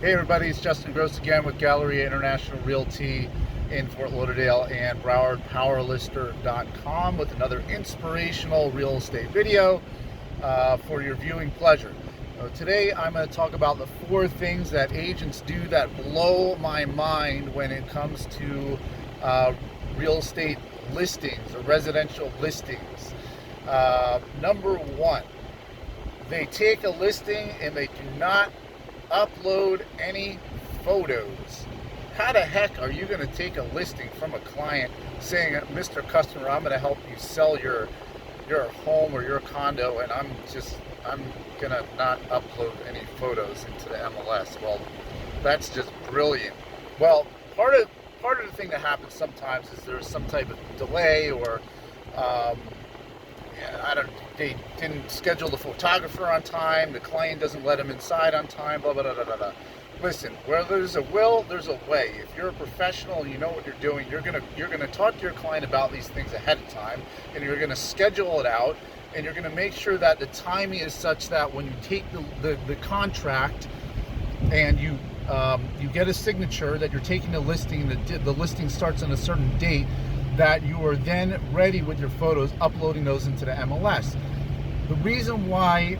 Hey everybody, it's Justin Gross again with Galleria International Realty in Fort Lauderdale and BrowardPowerLister.com with another inspirational real estate video for your viewing pleasure. Today I'm going to talk about the 4 things that agents do that blow my mind when it comes to real estate listings or residential listings. Number 1, they take a listing and they do not upload any photos. How the heck are you going to take a listing from a client saying, Mr. Customer, I'm going to help you sell your home or your condo, and I'm going to not upload any photos into the MLS? Well, that's just brilliant. Well, part of the thing that happens sometimes is there's some type of delay, or they didn't schedule the photographer on time, the client doesn't let them inside on time, blah, blah, blah, blah, blah. Listen, where there's a will, there's a way. If you're a professional and you know what you're doing, you're gonna talk to your client about these things ahead of time, and you're gonna schedule it out, and you're gonna make sure that the timing is such that when you take the contract and you get a signature that you're taking the listing, the listing starts on a certain date, that you are then ready with your photos, uploading those into the MLS. The reason why,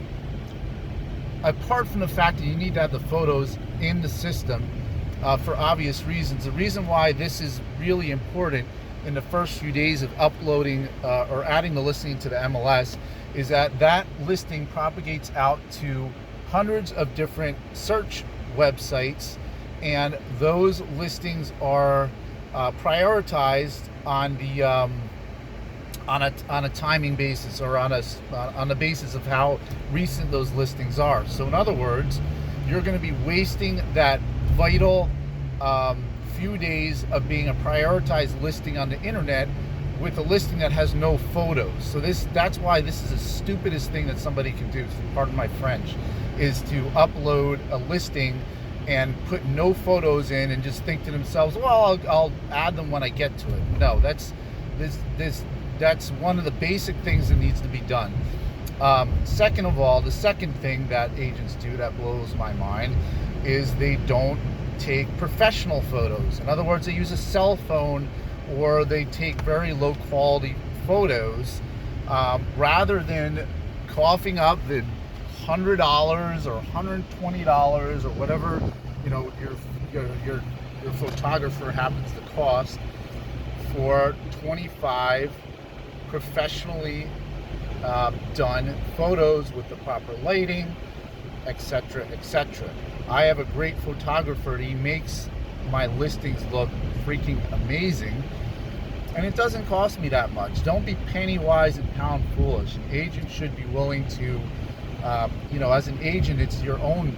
apart from the fact that you need to have the photos in the system for obvious reasons, the reason why this is really important in the first few days of uploading or adding the listing to the MLS is that listing propagates out to hundreds of different search websites, and those listings are prioritized on the on a timing basis, or on the basis of how recent those listings are. So in other words, you're going to be wasting that vital few days of being a prioritized listing on the internet with a listing that has no photos. So that's why this is the stupidest thing that somebody can do, pardon my French, is to upload a listing and put no photos in and just think to themselves, well, I'll add them when I get to it. No, that's one of the basic things that needs to be done. Second of all, the second thing that agents do that blows my mind is they don't take professional photos. In other words, they use a cell phone, or they take very low quality photos rather than coughing up the $100 or $120 or whatever your photographer happens to cost for 25 professionally done photos with the proper lighting, etc., etc. I have a great photographer. He makes my listings look freaking amazing, and it doesn't cost me that much. Don't be penny wise and pound foolish. An agent should be willing to as an agent, it's your own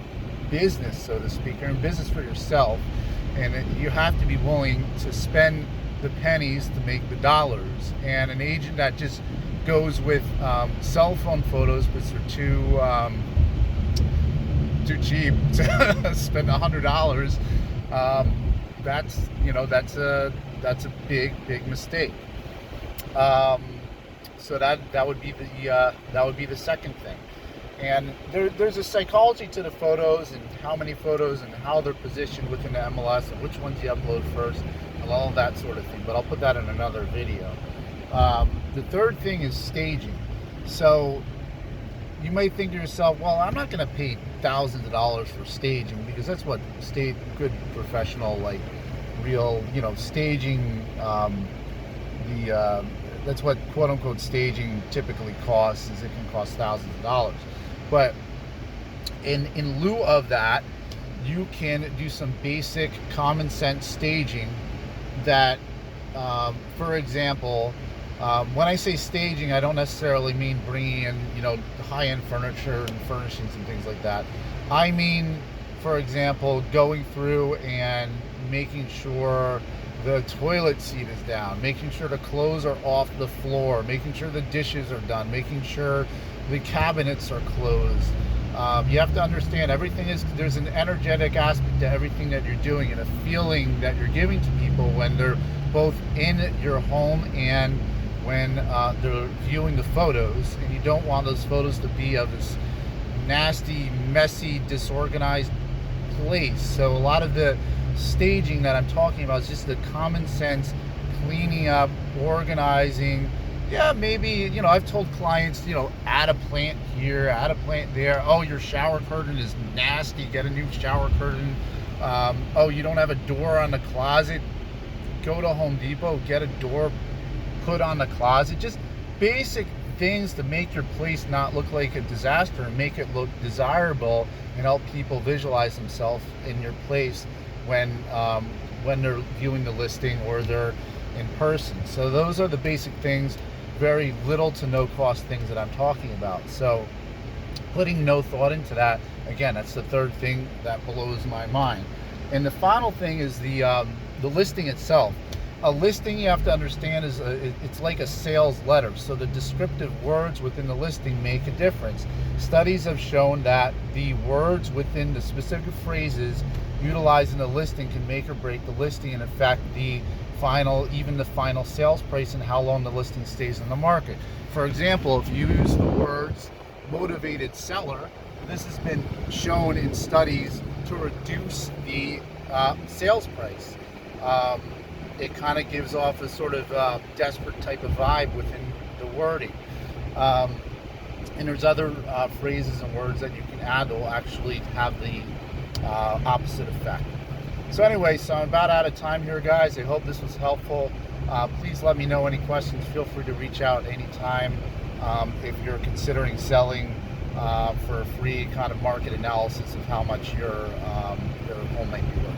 business, so to speak. You're in business for yourself, and you have to be willing to spend the pennies to make the dollars. And an agent that just goes with cell phone photos because they're too cheap to spend $100, that's a big mistake. So that would be the second thing. And there's a psychology to the photos, and how many photos and how they're positioned within the MLS, and which ones you upload first, and all of that sort of thing. But I'll put that in another video. The third thing is staging. So you might think to yourself, well, I'm not going to pay thousands of dollars for staging, because that's what good professional, like real, staging, that's what quote unquote staging typically costs, is it can cost thousands of dollars. But in lieu of that, you can do some basic common sense staging that, for example, when I say staging, I don't necessarily mean bringing in, high-end furniture and furnishings and things like that. I mean, for example, going through and making sure the toilet seat is down, making sure the clothes are off the floor, making sure the dishes are done, making sure the cabinets are closed. You have to understand, there's an energetic aspect to everything that you're doing, and a feeling that you're giving to people when they're both in your home and when they're viewing the photos. And you don't want those photos to be of this nasty, messy, disorganized place. So a lot of the staging that I'm talking about is just the common sense cleaning up, organizing. Yeah, maybe, I've told clients, add a plant here, add a plant there. Oh, your shower curtain is nasty, get a new shower curtain. Oh, you don't have a door on the closet, go to Home Depot, get a door put on the closet. Just basic things to make your place not look like a disaster and make it look desirable, and help people visualize themselves in your place when they're viewing the listing or they're in person. So those are the basic things, very little to no cost things that I'm talking about. So putting no thought into that, again, that's the third thing that blows my mind. And the final thing is the listing itself. A listing, you have to understand, is it's like a sales letter. So the descriptive words within the listing make a difference. Studies have shown that the words within the specific phrases utilized in the listing can make or break the listing and affect the final sales price and how long the listing stays in the market. For example, if you use the words motivated seller, this has been shown in studies to reduce the sales price. It kind of gives off a sort of desperate type of vibe within the wording. And there's other phrases and words that you can add that will actually have the opposite effect. So anyway, so I'm about out of time here, guys. I hope this was helpful. Please let me know any questions. Feel free to reach out anytime if you're considering selling for a free kind of market analysis of how much your home might be worth.